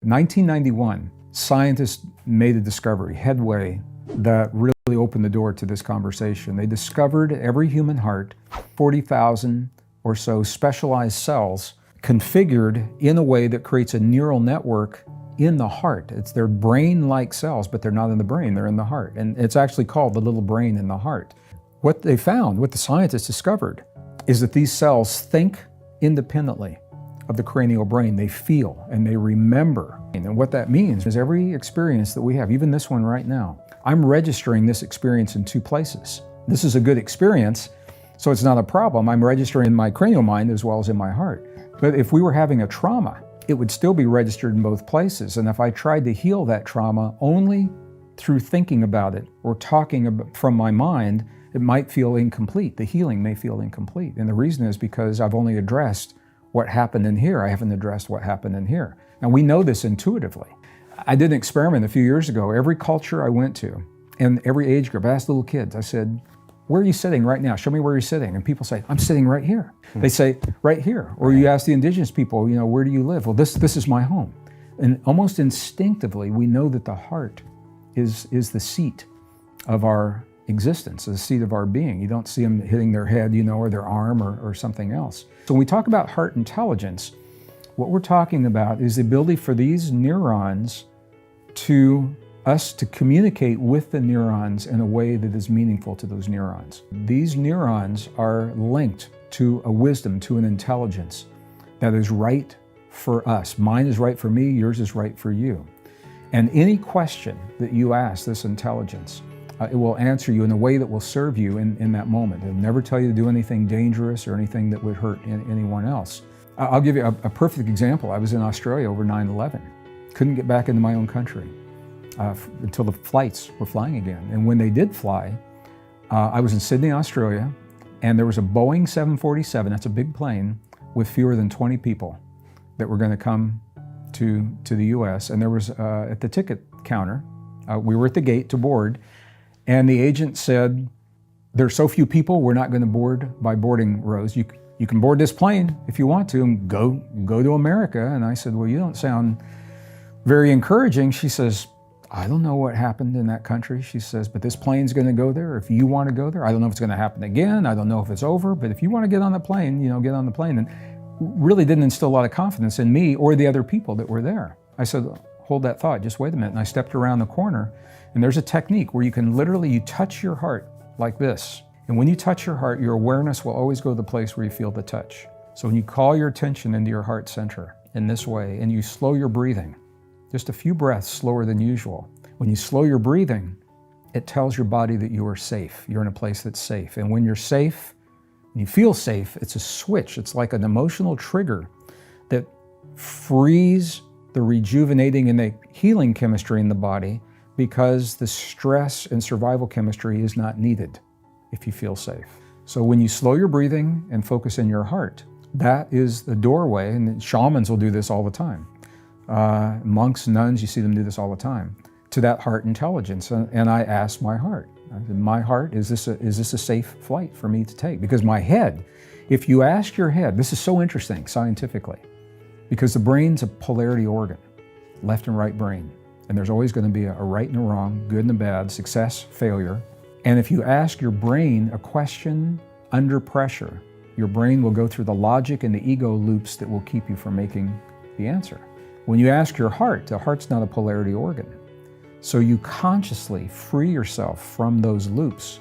1991, scientists made a discovery, headway, that really opened the door to this conversation. They discovered every human heart, 40,000 or so specialized cells configured in a way that creates a neural network in the heart. It's their brain-like cells, but they're not in the brain, they're in the heart. And it's actually called the little brain in the heart. What they found, what the scientists discovered, is that these cells think independently of the cranial brain. They feel and they remember. And what that means is every experience that we have, even this one right now, I'm registering this experience in two places. This is a good experience, so it's not a problem. I'm registering in my cranial mind as well as in my heart. But if we were having a trauma, it would still be registered in both places. And if I tried to heal that trauma only through thinking about it or talking from my mind, it might feel incomplete. The healing may feel incomplete. And the reason is because I've only addressed what happened in here. I haven't addressed what happened in here. Now, we know this intuitively. I did an experiment a few years ago. Every culture I went to and every age group, I asked little kids, I said, where are you sitting right now? Show me where you're sitting. And people say, I'm sitting right here. They say, right here. Or you ask the indigenous people, where do you live? Well, this is my home. And almost instinctively, we know that the heart is the seat of our existence, the seat of our being. You don't see them hitting their head, or their arm or something else. So when we talk about heart intelligence, what we're talking about is the ability for these neurons to communicate with the neurons in a way that is meaningful to those neurons. These neurons are linked to a wisdom, to an intelligence that is right for us. Mine is right for me, yours is right for you. And any question that you ask this intelligence, it will answer you in a way that will serve you in that moment. It'll never tell you to do anything dangerous or anything that would hurt anyone else. I'll give you a perfect example. I was in Australia over 9/11. Couldn't get back into my own country until the flights were flying again. And when they did fly, I was in Sydney, Australia, and there was a Boeing 747, that's a big plane, with fewer than 20 people that were going to come to the US. And there was, at the ticket counter, we were at the gate to board, and the agent said, there's so few people, we're not going to board by boarding rows. You can board this plane if you want to and go to America. And I said, well, you don't sound very encouraging. She says, I don't know what happened in that country. She says, but this plane's going to go there if you want to go there. I don't know if it's going to happen again. I don't know if it's over, but if you want to get on the plane, get on the plane. And really didn't instill a lot of confidence in me or the other people that were there. I said, hold that thought, just wait a minute. And I stepped around the corner, and there's a technique where you can literally, you touch your heart like this. And when you touch your heart, your awareness will always go to the place where you feel the touch. So when you call your attention into your heart center in this way, and you slow your breathing, just a few breaths slower than usual. When you slow your breathing, it tells your body that you are safe. You're in a place that's safe. And when you're safe, when you feel safe, it's a switch. It's like an emotional trigger that frees the rejuvenating and the healing chemistry in the body, because the stress and survival chemistry is not needed if you feel safe. So when you slow your breathing and focus in your heart, that is the doorway, and shamans will do this all the time. Monks, nuns, you see them do this all the time, to that heart intelligence. And I asked my heart, I said, my heart, is this a safe flight for me to take? Because my head, if you ask your head, this is so interesting scientifically, because the brain's a polarity organ, left and right brain. And there's always going to be a right and a wrong, good and a bad, success, failure. And if you ask your brain a question under pressure, your brain will go through the logic and the ego loops that will keep you from making the answer. When you ask your heart, the heart's not a polarity organ. So you consciously free yourself from those loops